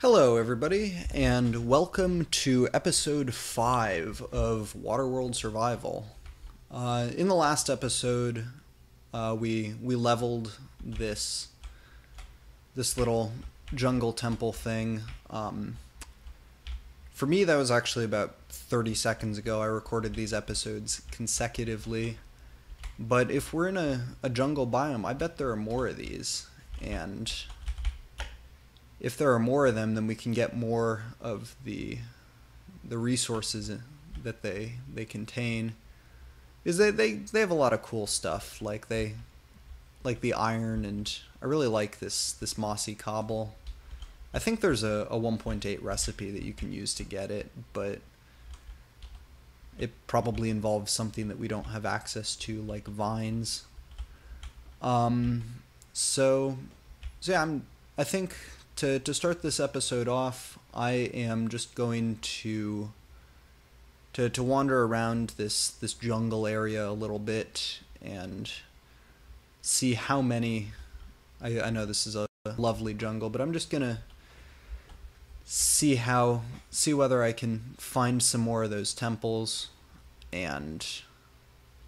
Hello, everybody, and welcome to episode 5 of Waterworld Survival. In the last episode, we leveled this little jungle temple thing. For me, that was actually about 30 seconds ago. I recorded these episodes consecutively. But if we're in a jungle biome, I bet there are more of these. And if there are more of them, then we can get more of the resources that they contain. Is they have a lot of cool stuff, like the iron, and I really like this mossy cobble. I think there's a 1.8 recipe that you can use to get it, but it probably involves something that we don't have access to, like vines. Um, so, so yeah, I think to start this episode off, I am just going to wander around this jungle area a little bit and see how many. I know this is a lovely jungle, but I'm just gonna see whether I can find some more of those temples and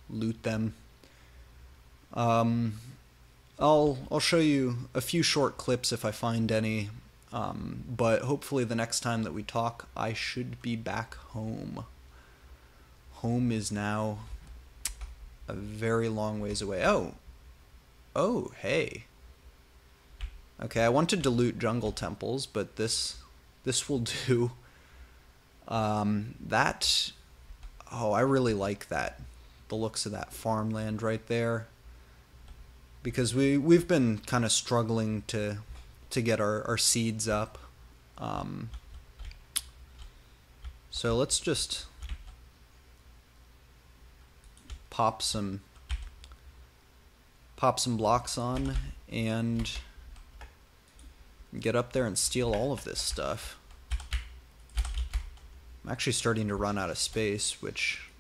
loot them. Um, I'll show you a few short clips if I find any, but hopefully the next time that we talk, I should be back home. Home is now a very long ways away. Oh, hey. Okay, I wanted to loot jungle temples, but this will do. That. Oh, I really like that. The looks of that farmland right there. Because we've been kind of struggling to get our seeds up. So let's just pop some blocks on and get up there and steal all of this stuff. I'm actually starting to run out of space, which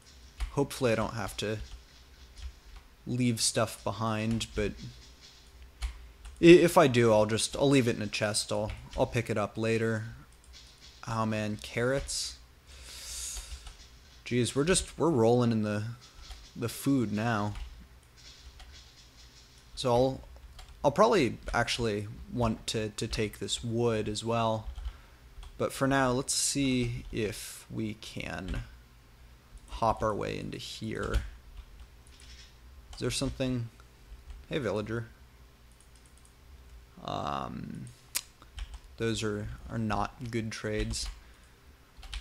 hopefully I don't have to leave stuff behind, but if I do, I'll leave it in a chest. I'll pick it up later. Oh man, carrots. Jeez, we're rolling in the food now. So I'll probably actually want to take this wood as well. But for now, let's see if we can hop our way into here. Is there something? Hey, villager. Those are not good trades.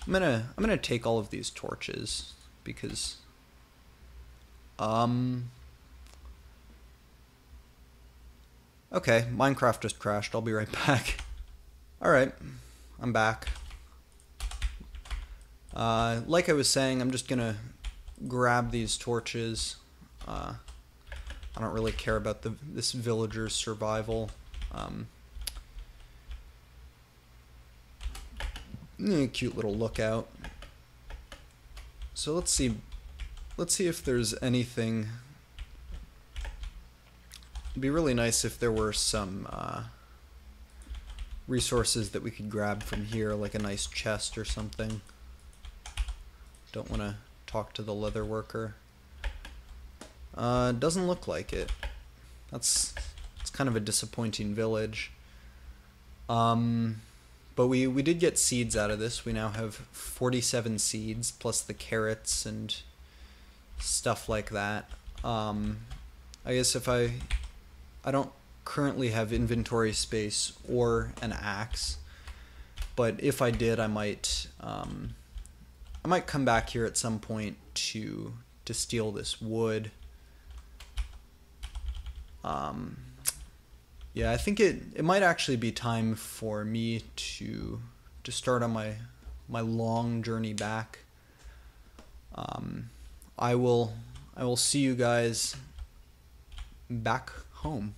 I'm gonna take all of these torches because okay, Minecraft just crashed. I'll be right back. Alright, I'm back. Like I was saying, I'm just gonna grab these torches. I don't really care about this villager's survival. Cute little lookout. So let's see if there's anything. It'd be really nice if there were some resources that we could grab from here, like a nice chest or something. Don't want to talk to the leather worker. Doesn't look like it. It's kind of a disappointing village. But we did get seeds out of this. We now have 47 seeds plus the carrots and stuff like that. I guess if I don't currently have inventory space or an axe, but if I did, I might come back here at some point to steal this wood. Yeah, I think it might actually be time for me to start on my long journey back. I will see you guys back home.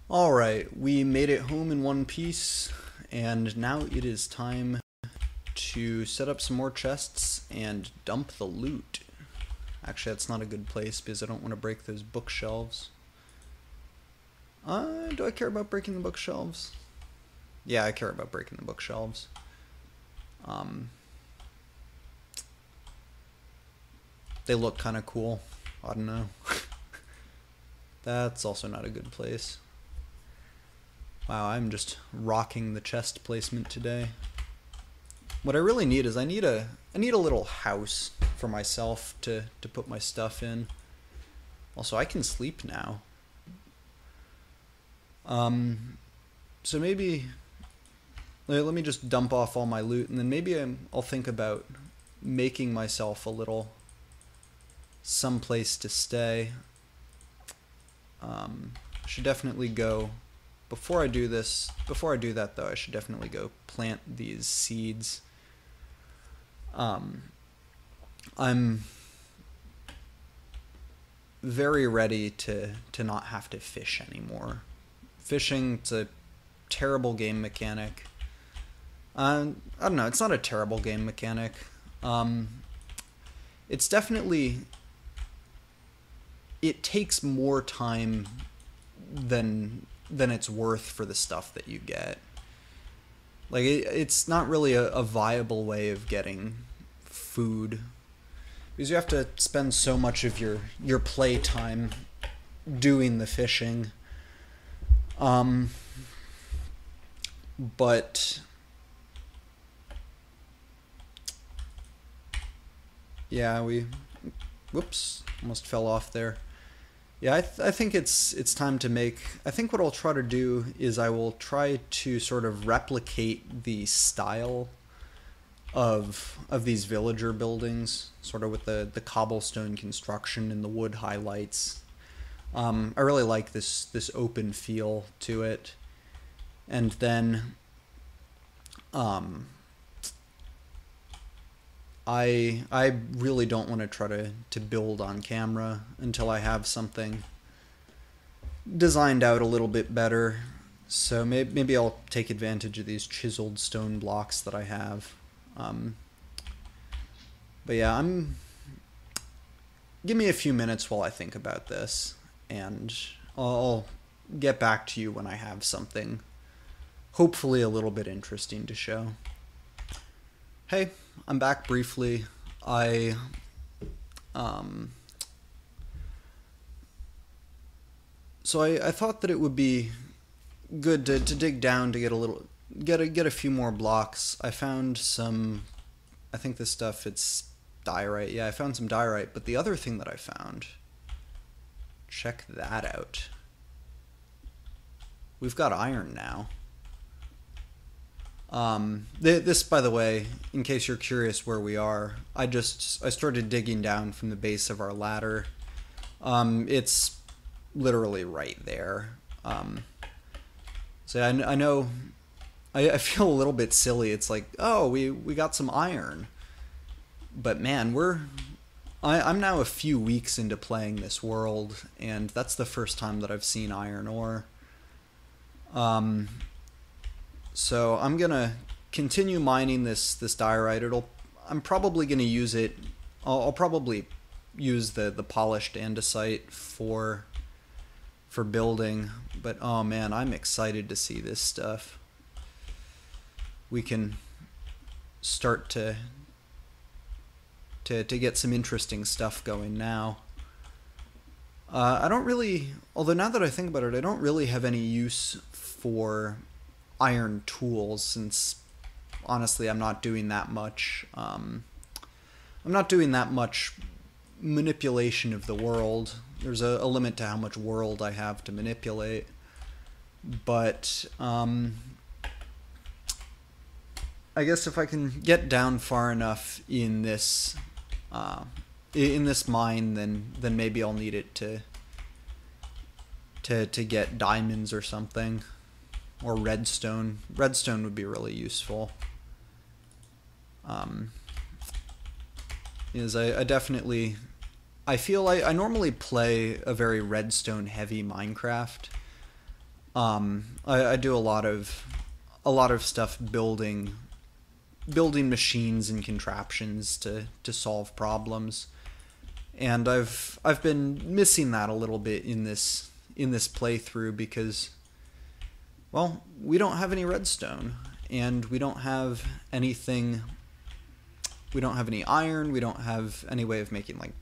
Alright, we made it home in one piece, and now it is time to set up some more chests and dump the loot. Actually, that's not a good place because I don't want to break those bookshelves. Do I care about breaking the bookshelves? Yeah, I care about breaking the bookshelves. They look kind of cool. I don't know. That's also not a good place. Wow, I'm just rocking the chest placement today. What I really need is I need a little house for myself to put my stuff in. Also, I can sleep now. So maybe let me just dump off all my loot, and then maybe I'll think about making myself a little someplace to stay. Should definitely go. Before I do that though, I should definitely go plant these seeds. I'm very ready to not have to fish anymore. Fishing's a terrible game mechanic. I don't know, it's not a terrible game mechanic. It's definitely... It takes more time than it's worth for the stuff that you get. Like, it's not really a viable way of getting food. Because you have to spend so much of your play time doing the fishing. But... Yeah, whoops, almost fell off there. Yeah, I think it's time to make... I think what I'll try to do is I will try to sort of replicate the style of these villager buildings, sort of with the cobblestone construction and the wood highlights. I really like this open feel to it. And then I really don't want to try to build on camera until I have something designed out a little bit better. So maybe I'll take advantage of these chiseled stone blocks that I have. But yeah, give me a few minutes while I think about this, and I'll get back to you when I have something hopefully a little bit interesting to show. Hey, I'm back briefly. So I thought that it would be good to dig down to get a few more blocks. I found some, I think this stuff, it's diorite. Yeah, I found some diorite, but the other thing that I found, check that out. We've got iron now. This, by the way, in case you're curious where we are, I started digging down from the base of our ladder. It's literally right there. So I know, I feel a little bit silly. It's like, oh, we got some iron. But man, I'm now a few weeks into playing this world, and that's the first time that I've seen iron ore. So I'm gonna continue mining this diorite. I'm probably gonna use it. I'll probably use the polished andesite for building. But oh man, I'm excited to see this stuff. We can start to get some interesting stuff going now. I don't really, although now that I think about it, I don't really have any use for iron tools, since honestly I'm not doing that much manipulation of the world. There's a limit to how much world I have to manipulate, but I guess if I can get down far enough in this mine, then maybe I'll need it to get diamonds or something. Or redstone. Redstone would be really useful. Is I definitely... I feel I normally play a very redstone heavy Minecraft. I do a lot of stuff building machines and contraptions to solve problems. And I've been missing that a little bit in this playthrough, because Well, we don't have any redstone, and we don't have anything. We don't have any iron. We don't have any way of making like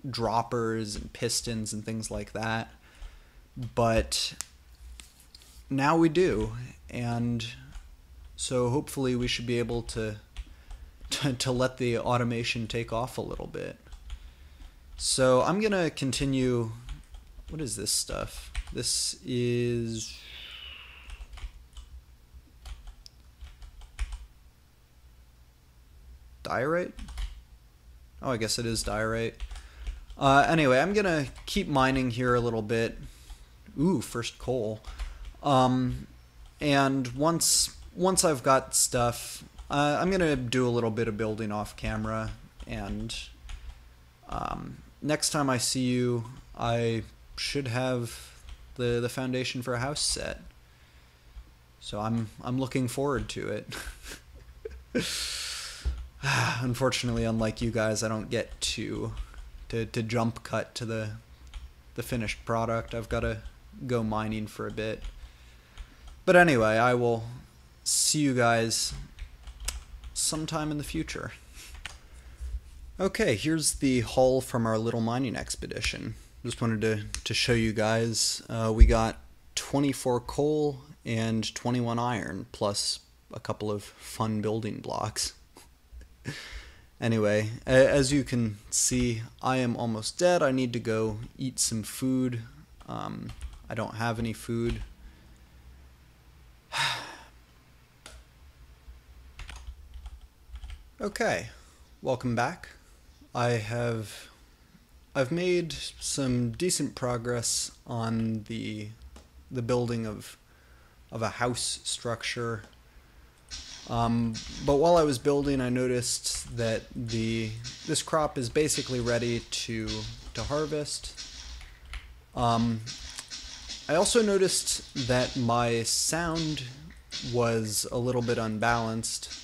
droppers and pistons and things like that. But now we do, and so hopefully we should be able to let the automation take off a little bit. So I'm gonna continue. What is this stuff? This is diorite? Oh, I guess it is diorite. Anyway, I'm gonna keep mining here a little bit. Ooh, first coal. And once I've got stuff, I'm gonna do a little bit of building off camera, and next time I see you, I should have the foundation for a house set. So I'm looking forward to it. Unfortunately, unlike you guys, I don't get to jump cut to the finished product. I've got to go mining for a bit. But anyway, I will see you guys sometime in the future. Okay, here's the haul from our little mining expedition. Just wanted to show you guys. We got 24 coal and 21 iron, plus a couple of fun building blocks. Anyway, as you can see, I am almost dead. I need to go eat some food. I don't have any food. Okay, welcome back. I've made some decent progress on the building of a house structure. But while I was building, I noticed that this crop is basically ready to harvest. I also noticed that my sound was a little bit unbalanced.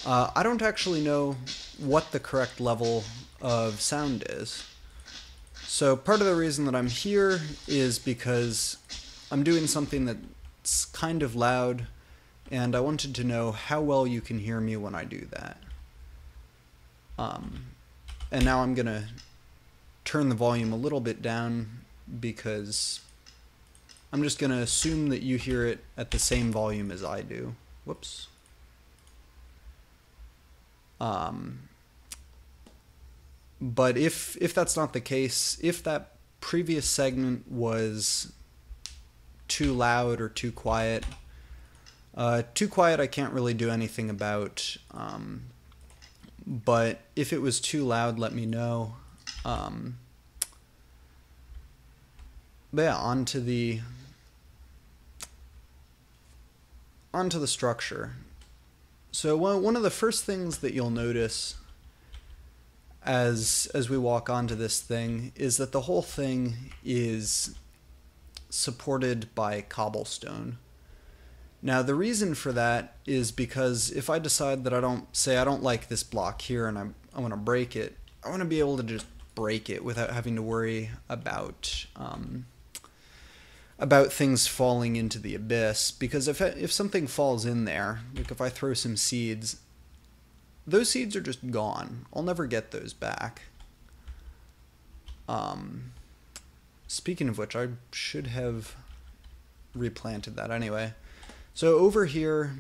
I don't actually know what the correct level of sound is. So part of the reason that I'm here is because I'm doing something that's kind of loud, and I wanted to know how well you can hear me when I do that. And now I'm gonna turn the volume a little bit down because I'm just gonna assume that you hear it at the same volume as I do. Whoops. But if that's not the case, if that previous segment was too loud or too quiet I can't really do anything about, but if it was too loud, let me know. But yeah, onto the structure. So one of the first things that you'll notice as we walk onto this thing is that the whole thing is supported by cobblestone. Now the reason for that is because if I decide that I don't like this block here and I want to break it, I want to be able to just break it without having to worry about things falling into the abyss. Because if something falls in there, like if I throw some seeds, those seeds are just gone. I'll never get those back. Speaking of which, I should have replanted that anyway. So over here,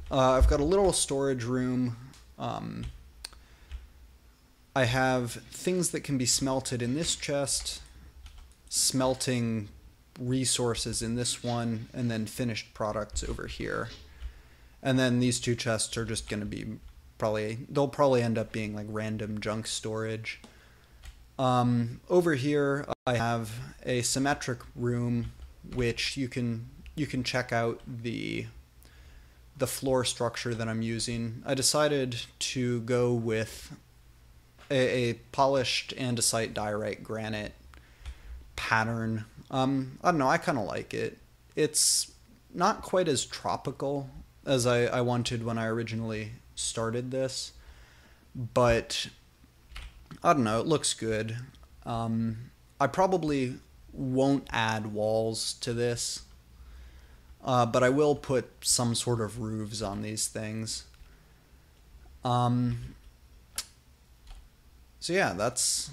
I've got a little storage room. I have things that can be smelted in this chest, smelting resources in this one, and then finished products over here. And then these two chests are just going to be they'll probably end up being like random junk storage. Over here I have a symmetric room, which you can check out the floor structure that I'm using. I decided to go with a polished andesite diorite granite pattern. I don't know, I kind of like it. It's not quite as tropical as I wanted when I originally started this, but I don't know, it looks good. I probably won't add walls to this but I will put some sort of roofs on these things. So yeah, that's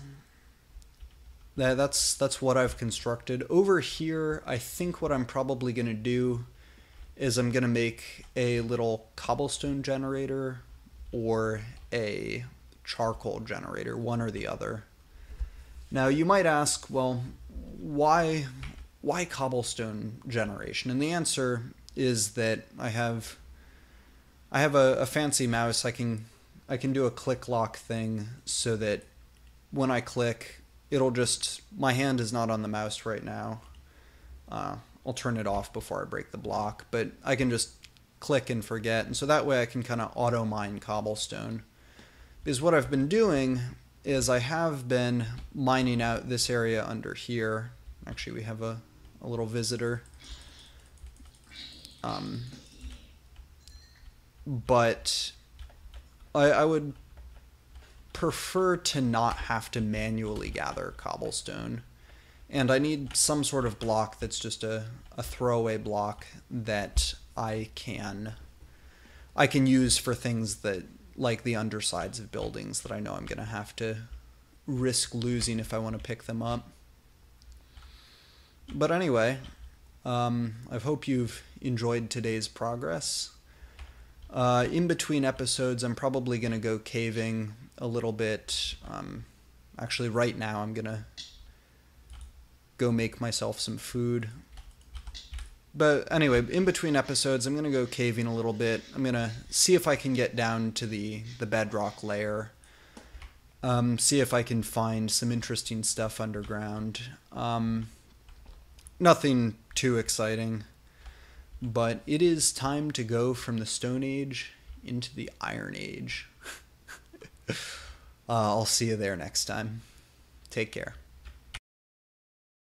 what I've constructed. Over here, I think what I'm probably gonna do is I'm gonna make a little cobblestone generator or a charcoal generator, one or the other. Now you might ask, well, why cobblestone generation? And the answer is that I have a fancy mouse. I can do a click lock thing so that when I click, it'll just, my hand is not on the mouse right now. I'll turn it off before I break the block, but I can just click and forget, and so that way I can kind of auto mine cobblestone. Because what I've been doing is I have been mining out this area under here. Actually, we have a little visitor. But I would prefer to not have to manually gather cobblestone. And I need some sort of block that's just a throwaway block that I can use for things that, like the undersides of buildings, that I know I'm going to have to risk losing if I want to pick them up. But anyway, I hope you've enjoyed today's progress. In between episodes, I'm probably going to go caving a little bit. Actually, right now, I'm going to go make myself some food. But anyway, in between episodes, I'm going to go caving a little bit. I'm going to see if I can get down to the bedrock layer. See if I can find some interesting stuff underground. Nothing too exciting. But it is time to go from the Stone Age into the Iron Age. I'll see you there next time. Take care.